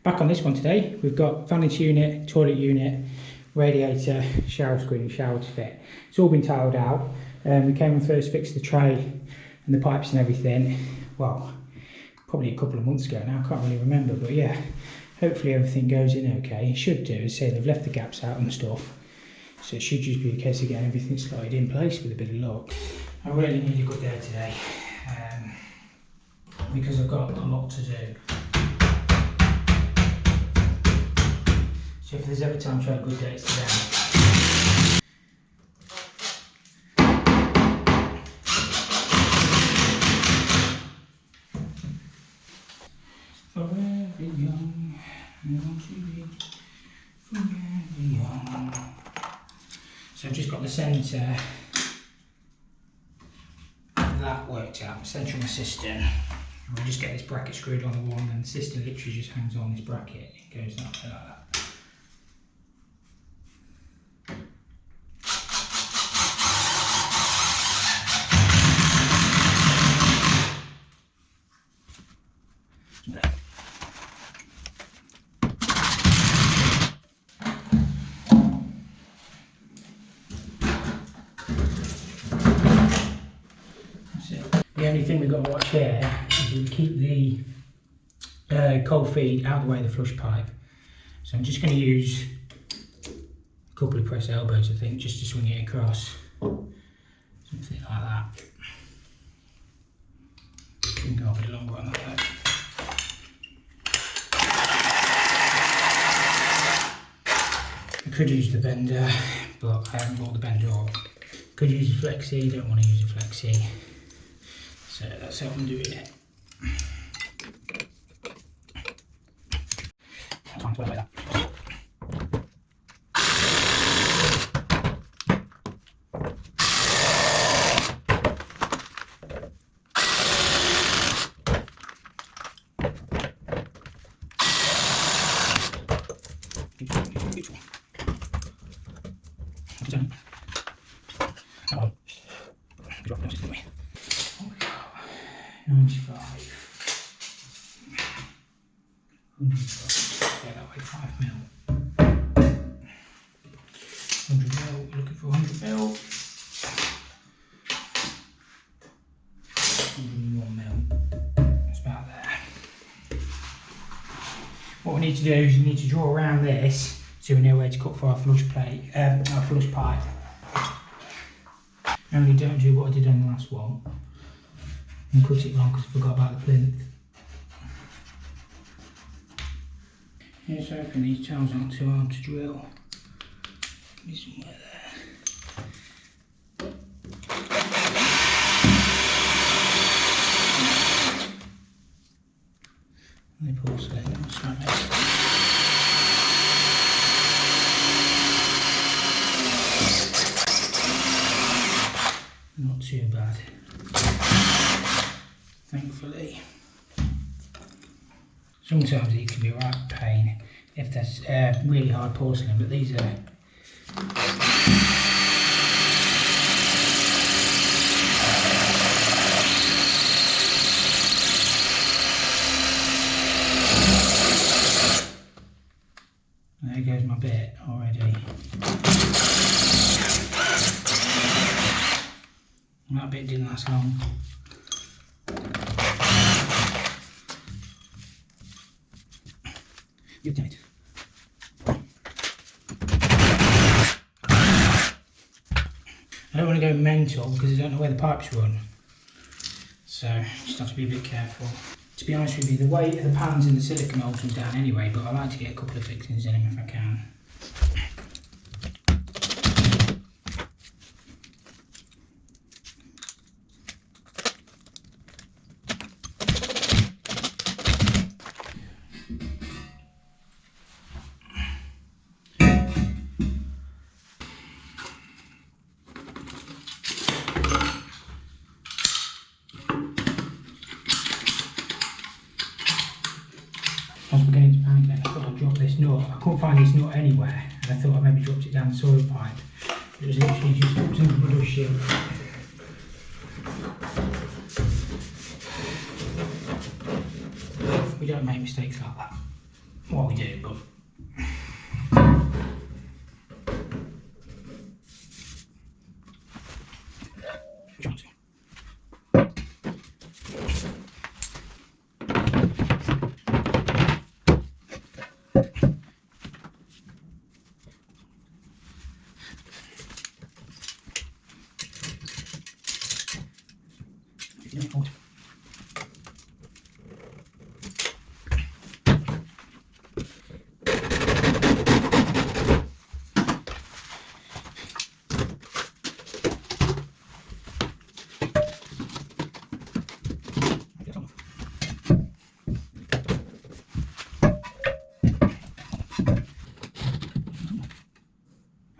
Back on this one today, we've got vanity unit, toilet unit, radiator, shower screen, shower to fit. It's all been tiled out. We came and first fixed the tray and the pipes and everything, well, probably a couple of months ago now, I can't really remember, but yeah, hopefully everything goes in okay. It should do, as I say, they've left the gaps out and stuff, so it should just be a case of getting everything slotted in place with a bit of luck. I really need a good day today, because I've got a lot to do. So if there's ever time to have good days today. Forever young, I want to be forever young. So I've just got the centre of that worked out, centre of my cistern. We'll just get this bracket screwed on the wall, and then the cistern literally just hangs on this bracket. It goes that way like that. The only thing we've got to watch here is we keep the cold feed out of the way of the flush pipe. So I'm just going to use a couple of press elbows, I think, just to swing it across. Something like that. Can go a bit longer on that. I could use the bender, but I haven't bought the bender up. Could use a flexi, don't want to use a flexi. So that's how I'm doing it. Time to work like that. Come on. Good job, don't me. 95. 100. Yeah, that way 5 mil. 100 mil, we're looking for 100 mil. 101 mil. That's about there. What we need to do is we need to draw around this so we know where to cut for our flush plate, our flush pipe. Only don't do what I did on the last one and cut it wrong because I forgot about the plinth. Here's hoping these tiles aren't too hard to drill. Be somewhere there. They porcelain, that's right. Not too bad, thankfully. Sometimes it can be a right pain if there's really hard porcelain, but these are there goes my bit already. That bit didn't last long. You've done it. I don't want to go mental because I don't know where the pipes run. So just have to be a bit careful. To be honest with you, the weight of the pans in the silicone molds comes down anyway, but I like to get a couple of fixings in them if I can. I was beginning to panic then. I thought I'd drop this nut. I couldn't find this nut anywhere, and I thought I maybe dropped it down the soil pipe. It was literally just some blood shit. We don't make mistakes like that. what we do, but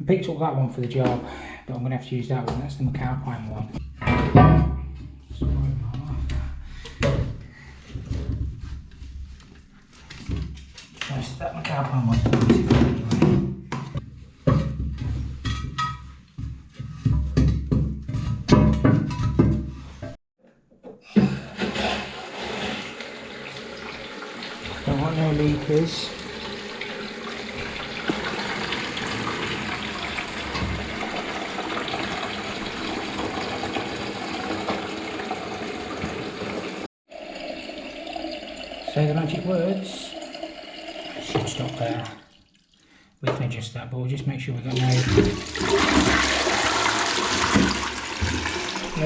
I picked up that one for the job, but I'm going to have to use that one. That's the McAlpine one. That McAlpine one's beautiful anyway. Don't want no leakers. Say the magic words. It should stop there. We can adjust that, but we'll just make sure we've got no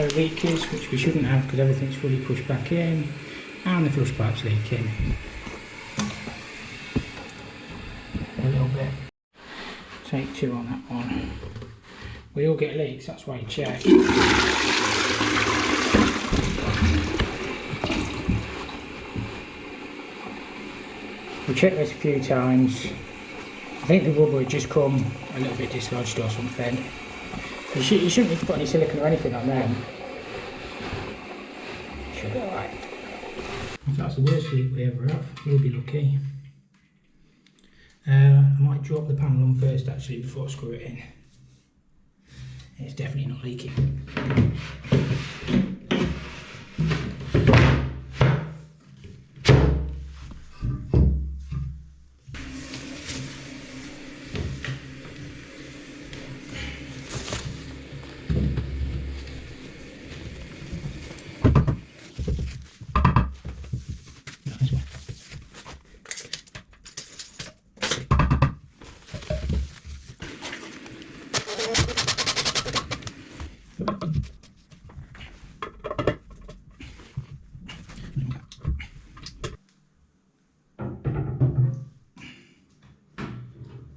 leakers, which we shouldn't have because everything's fully pushed back in, and the flush pipe's leaking a little bit. Take 2 on that one. We all get leaks, that's why you check. We checked this a few times. I think the rubber had just come a little bit dislodged or something. You shouldn't need to put any silicone or anything on them. Should be alright. If that's the worst leak we ever have, we'll be lucky. I might drop the panel on first actually before I screw it in. It's definitely not leaking.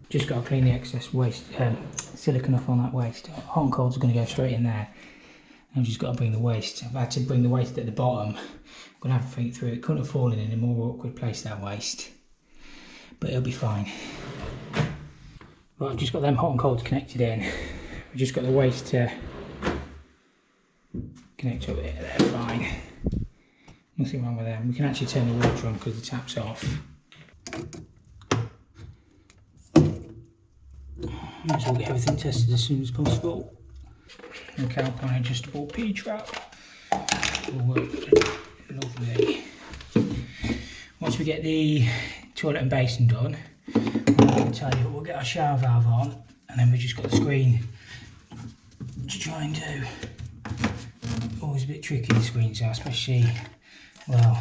Just got to clean the excess waste, silicone off on that waste. Hot and cold's going to go straight in there. I've just got to bring the waste. I've had to bring the waste at the bottom. I'm going to have to think through it. Couldn't have fallen in a more awkward place, that waste. But it'll be fine. Right, I've just got them hot and colds connected in. We've just got the waste to connect up there. They're fine. Nothing wrong with them. We can actually turn the water on because the tap's off. Might as well get everything tested as soon as possible. McAlpine adjustable P-trap will work lovely. Once we get the toilet and basin done, I'll tell you, we'll get our shower valve on, and then we've just got the screen to try and do. Always a bit tricky, the screens are, especially, well,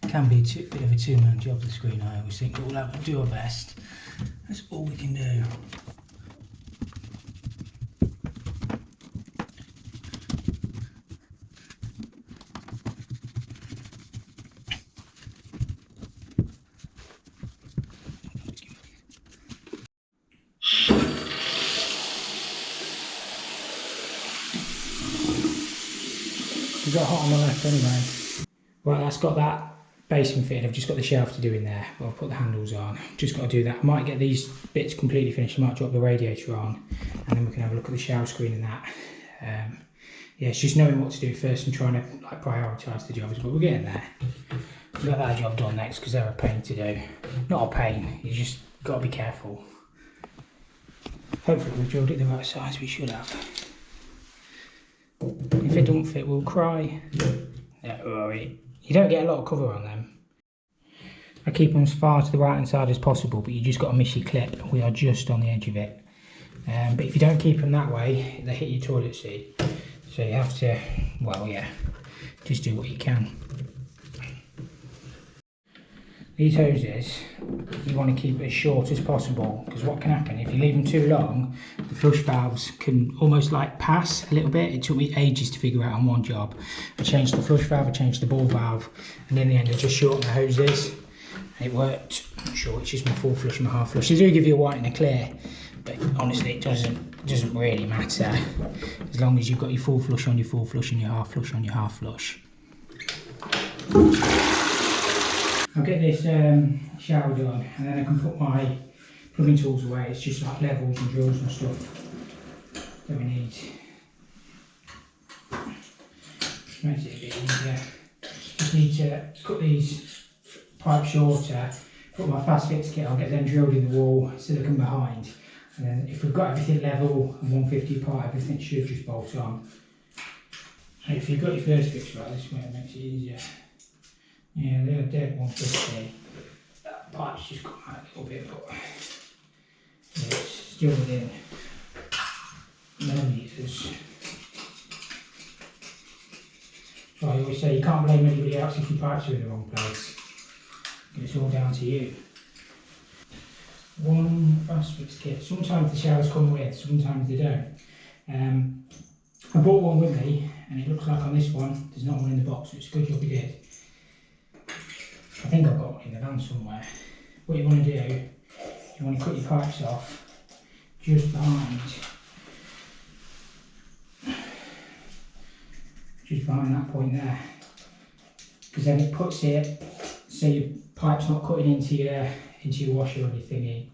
it can be a bit of a two-man job, the screen, I always think, but we'll have to do our best. That's all we can do. We've got hot on the left anyway. Right, that's got that basin fitted. I've just got the shelf to do in there, but I'll put the handles on. Just got to do that. I might get these bits completely finished. I might drop the radiator on, and then we can have a look at the shower screen and that. Yeah, it's just knowing what to do first and trying to like prioritise the jobs, but we're getting there. We've got that job done next because they're a pain to do. Not a pain, you just got to be careful. Hopefully we've drilled it the right size, we should have. If it don't fit, we'll cry. Don't worry. You don't get a lot of cover on them. I keep them as far to the right hand side as possible, but you just got to miss your clip. We are just on the edge of it. But if you don't keep them that way, they hit your toilet seat. So you have to, well, yeah, just do what you can. These hoses, you want to keep as short as possible, because what can happen if you leave them too long, the flush valves can almost like pass a little bit. It took me ages to figure out on one job. I changed the flush valve, I changed the ball valve, and in the end I just shortened the hoses. It worked. I'm not sure which is my full flush and my half flush. They do give you a white and a clear, but honestly it doesn't really matter as long as you've got your full flush on your full flush and your half flush on your half flush. I'll get this shower done, and then I can put my plumbing tools away. It's just like levels and drills and stuff that we need. Just makes it a bit easier. Just need to cut these pipes shorter, put my fast fix kit, I'll get them drilled in the wall, silicone behind, and then if we've got everything level and 150 apart, everything should just bolt on. And if you've got your first fix right this way, it makes it easier. Yeah, they're dead 150. That pipe's just come out a little bit, but it's still within millimetres. So I always say you can't blame anybody else if your pipes are in the wrong place. It's all down to you. One fast fix kit. Sometimes the showers come with, sometimes they don't. I bought one with me, and it looks like on this one there's not one in the box, so it's a good job we did. I think I've got one in the van somewhere. What you want to do, you want to cut your pipes off just behind that point there, because then it puts it so your pipe's not cutting into your washer or your thingy,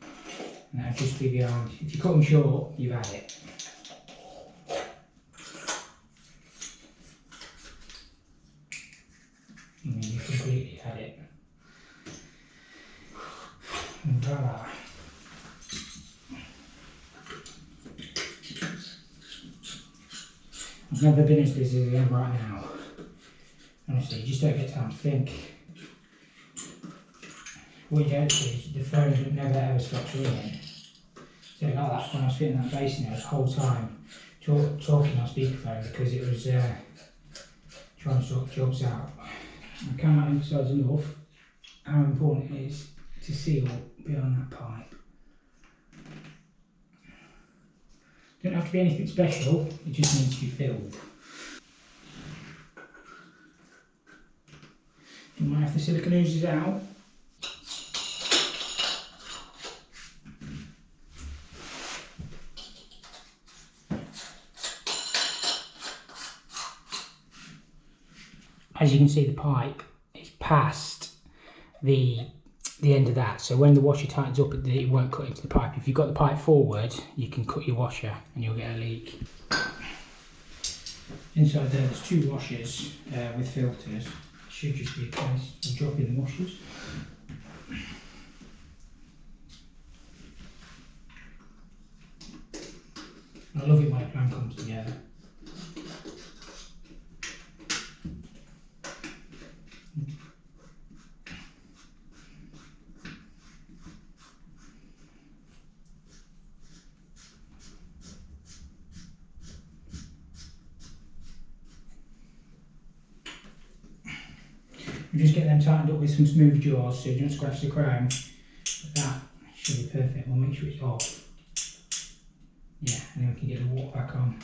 and that'll just be behind. If you cut them short, you've had it. I mean, you completely had it. Voila. I've never been as busy as I am right now. Honestly, you just don't get time to think. What you don't see is the phone never ever stops ringing. So like that when I was fitting that basin there, the whole time talking on speakerphone because it was trying to sort jobs out. I cannot emphasise enough how important it is to seal beyond that pipe. Don't have to be anything special, it just needs to be filled. You might have the silicone oozes out. As you can see, the pipe is past the end of that, so when the washer tightens up it won't cut into the pipe. If you've got the pipe forward, you can cut your washer and you'll get a leak. Inside there's two washers with filters. It should just be a case of dropping the washers. I love it when a plan comes together. We just get them tightened up with some smooth jaws so you don't scratch the chrome. But that should be perfect. We'll make sure it's off. Yeah, and then we can get the water back on.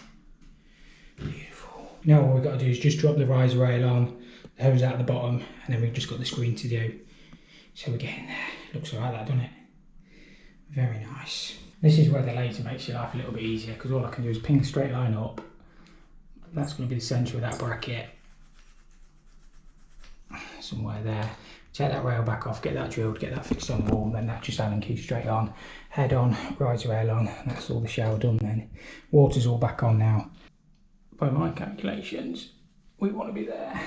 Beautiful. Now all we've got to do is just drop the riser rail on, the hose out the bottom, and then we've just got the screen to do. So we're getting there. Looks alright that, doesn't it? Very nice. This is where the laser makes your life a little bit easier, because all I can do is ping the straight line up. That's going to be the centre of that bracket. Somewhere there. Take that rail back off, get that drilled, get that fixed on the wall, and then that just Allen key straight on, head on, riser rail on, and that's all the shower done then. Water's all back on now. By my calculations, we want to be there.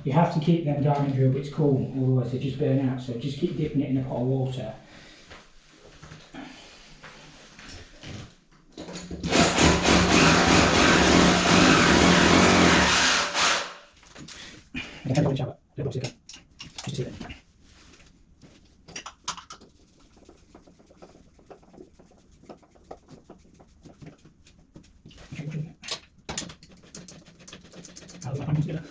You have to keep them diamond drill bits cool, otherwise they just burn out, so just keep dipping it in a pot of water. together.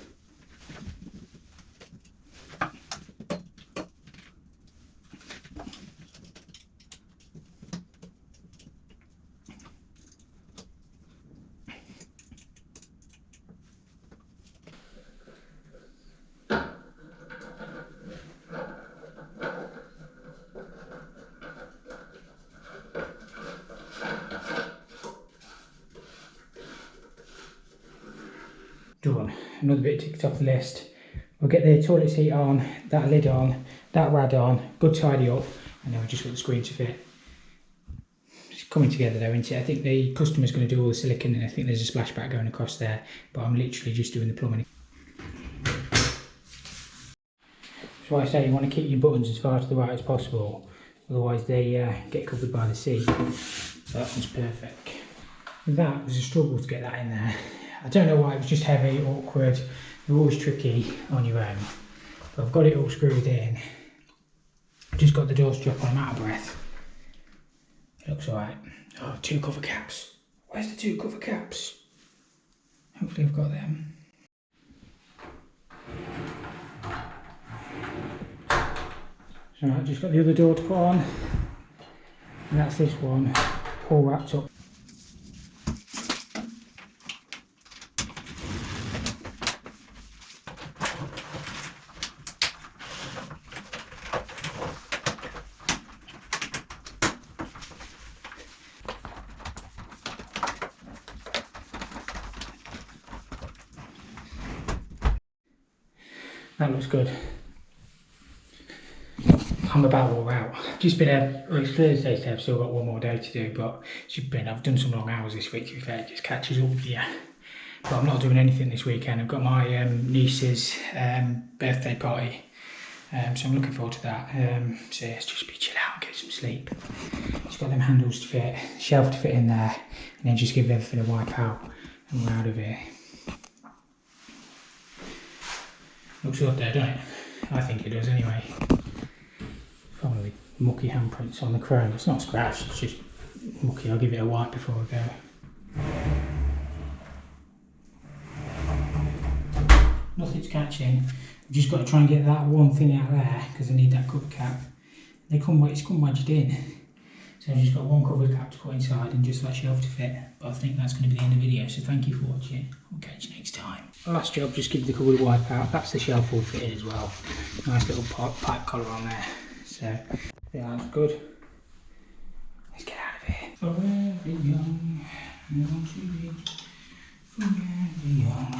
Done. Another bit ticked off the list. We'll get the toilet seat on, that lid on, that rad on, good tidy up, and then we've just got the screen to fit. It's coming together though, isn't it? I think the customer's going to do all the silicone, and I think there's a splashback going across there, but I'm literally just doing the plumbing. That's why I say you want to keep your buttons as far to the right as possible, otherwise they get covered by the seat. So that one's perfect. That was a struggle to get that in there. I don't know why, it was just heavy, awkward. They're always tricky on your own. But I've got it all screwed in. I've just got the door strap on, I'm out of breath. It looks alright. Oh, 2 cover caps. Where's the 2 cover caps? Hopefully I've got them. So I've just got the other door to put on. And that's this one, all wrapped up. That looks good. I'm about all out. Just been well, it's Thursday, so I've still got one more day to do, but I've done some long hours this week, to be fair, it just catches up with you. But I'm not doing anything this weekend. I've got my niece's birthday party, so I'm looking forward to that. So yeah, it's just be chill out and get some sleep. Just got them handles to fit, shelf to fit in there, and then just give everything a wipe out, and we're out of here. Looks good there, doesn't it? I think it does anyway. Probably mucky handprints on the chrome. It's not scratched, it's just mucky. I'll give it a wipe before I go. Nothing's catching. I've just got to try and get that one thing out there because I need that cover cap. It's come wedged in. So I've just got one cover cap to put inside and just that shelf to fit. But I think that's going to be the end of the video, so thank you for watching. I'll catch you next time. Last job, just give the cupboard a wipe out. That's the shelf all fitted as well. Nice little pipe collar on there. So, yeah, that's good. Let's get out of here. Forever young, I want to be forever young.